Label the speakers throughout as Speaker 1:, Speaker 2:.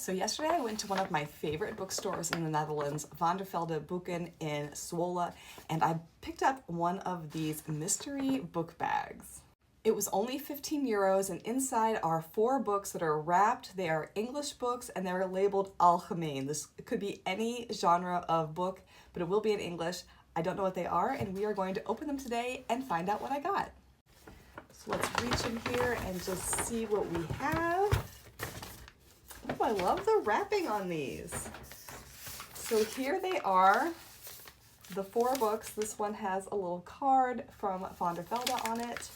Speaker 1: So yesterday I went to one of my favorite bookstores in the Netherlands, Velde Boekenwinkel in Zwolle, and I picked up one of these mystery book bags. It was only 15 euros, and inside are 4 books that are wrapped. They are English books and they're labeled algemeen. This could be any genre of book, but it will be in English. I don't know what they are, and we are going to open them today and find out what I got. So let's reach in here and just see what we have. Oh, I love the wrapping on these. So here they are, the 4 books. This one has a little card from Velde on it.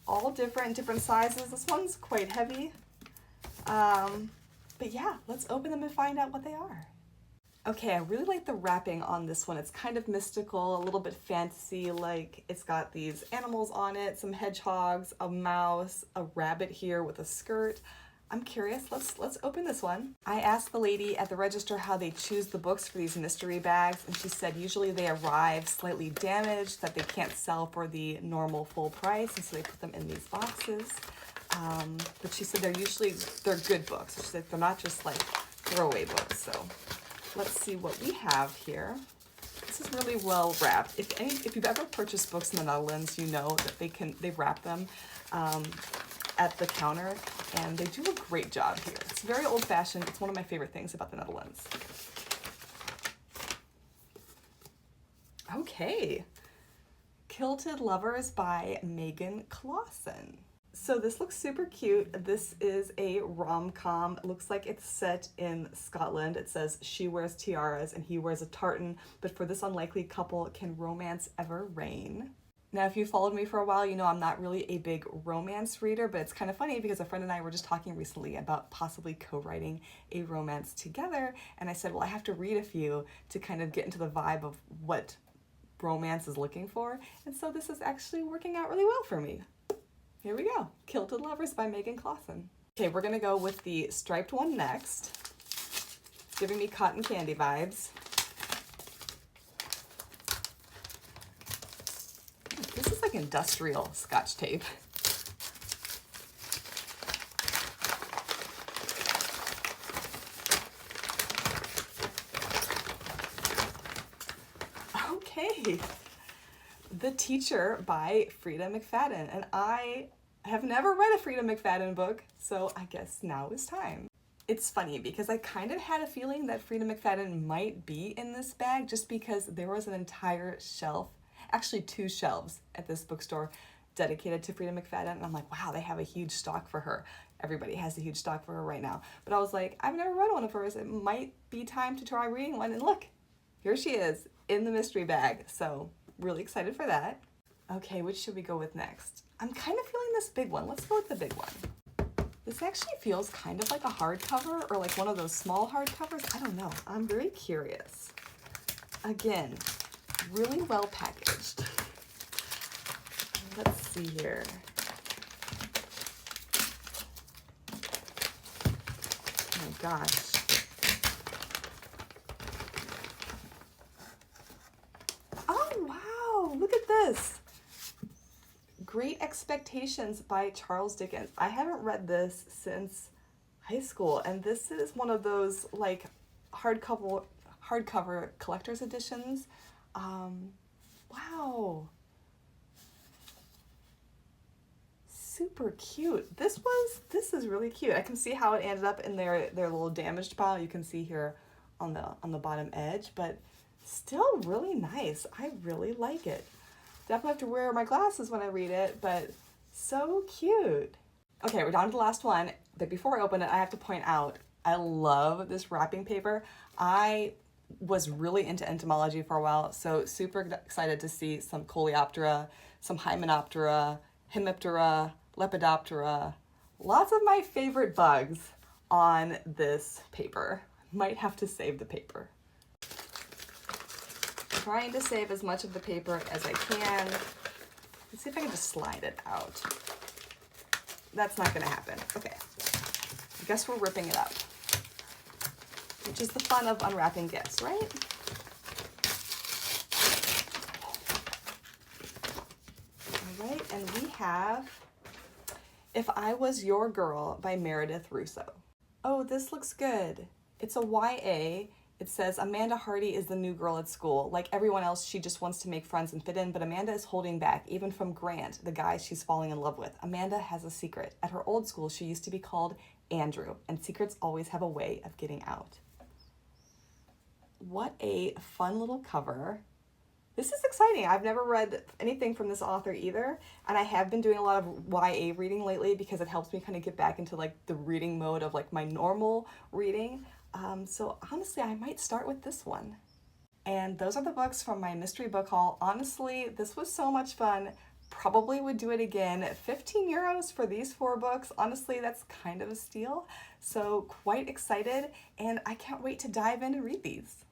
Speaker 1: All different sizes. This one's quite heavy. But yeah, let's open them and find out what they are. Okay, I really like the wrapping on this one. It's kind of mystical, a little bit fantasy, like it's got these animals on it, some hedgehogs, a mouse, a rabbit here with a skirt. I'm curious, let's open this one. I asked the lady at the register how they choose the books for these mystery bags, and she said usually they arrive slightly damaged, that they can't sell for the normal full price, and so they put them in these boxes. But she said they're good books. She said they're not just like throwaway books. So let's see what we have here. This is really well wrapped. If you've ever purchased books in the Netherlands, you know that they wrap them at the counter, and they do a great job here. It's very old-fashioned. It's one of my favorite things about the Netherlands. Okay, Kilted Lovers by Megan Clausen. So this looks super cute. This is a rom-com. It looks like it's set in Scotland. It says she wears tiaras and he wears a tartan, but for this unlikely couple, can romance ever reign? Now, if you followed me for a while, you know I'm not really a big romance reader, but it's kind of funny because a friend and I were just talking recently about possibly co-writing a romance together, and I said, well, I have to read a few to kind of get into the vibe of what romance is looking for, and so this is actually working out really well for me. Here we go, Kilted Lovers by Megan Clausen. Okay, we're gonna go with the striped one next. It's giving me cotton candy vibes. This is like industrial Scotch tape. Okay, The Teacher by Frida McFadden, and I have never read a Frida McFadden book, so I guess now is time. It's funny because I kind of had a feeling that Frida McFadden might be in this bag just because there was an entire shelf, actually 2 shelves at this bookstore dedicated to Frida McFadden, and I'm like, wow, they have a huge stock for her. Everybody has a huge stock for her right now. But I was like, I've never read one of hers. It might be time to try reading one, and look, here she is in the mystery bag. So really excited for that. Okay, which should we go with next? I'm kind of feeling this big one. Let's go with the big one. This actually feels kind of like a hardcover or like one of those small hardcovers. I don't know. I'm very curious. Again, really well packaged. Let's see here. Oh my gosh. Look at this. Great Expectations by Charles Dickens. I haven't read this since high school, and this is one of those like hardcover collector's editions. Wow. Super cute. This is really cute. I can see how it ended up in their little damaged pile. You can see here on the bottom edge, but still really nice. I really like it. Definitely have to wear my glasses when I read it, but so cute. Okay, we're down to the last one, but before I open it, I have to point out, I love this wrapping paper. I was really into entomology for a while, so super excited to see some Coleoptera, some Hymenoptera, Hemiptera, Lepidoptera, lots of my favorite bugs on this paper. Might have to save the paper. Trying to save as much of the paper as I can. Let's see if I can just slide it out. That's not gonna happen. Okay, I guess we're ripping it up, which is the fun of unwrapping gifts, right? All right, and we have If I Was Your Girl by Meredith Russo. Oh, this looks good. It's a YA. It says Amanda Hardy is the new girl at school. Like everyone else, she just wants to make friends and fit in, but Amanda is holding back, even from Grant, the guy she's falling in love with. Amanda has a secret. At her old school, she used to be called Andrew, and secrets always have a way of getting out. What a fun little cover. This is exciting. I've never read anything from this author either, and I have been doing a lot of YA reading lately because it helps me kind of get back into like the reading mode of like my normal reading. So honestly, I might start with this one. And those are the books from my mystery book haul. Honestly, this was so much fun. Probably would do it again. 15 euros for these 4 books. Honestly, that's kind of a steal. So quite excited, and I can't wait to dive in and read these.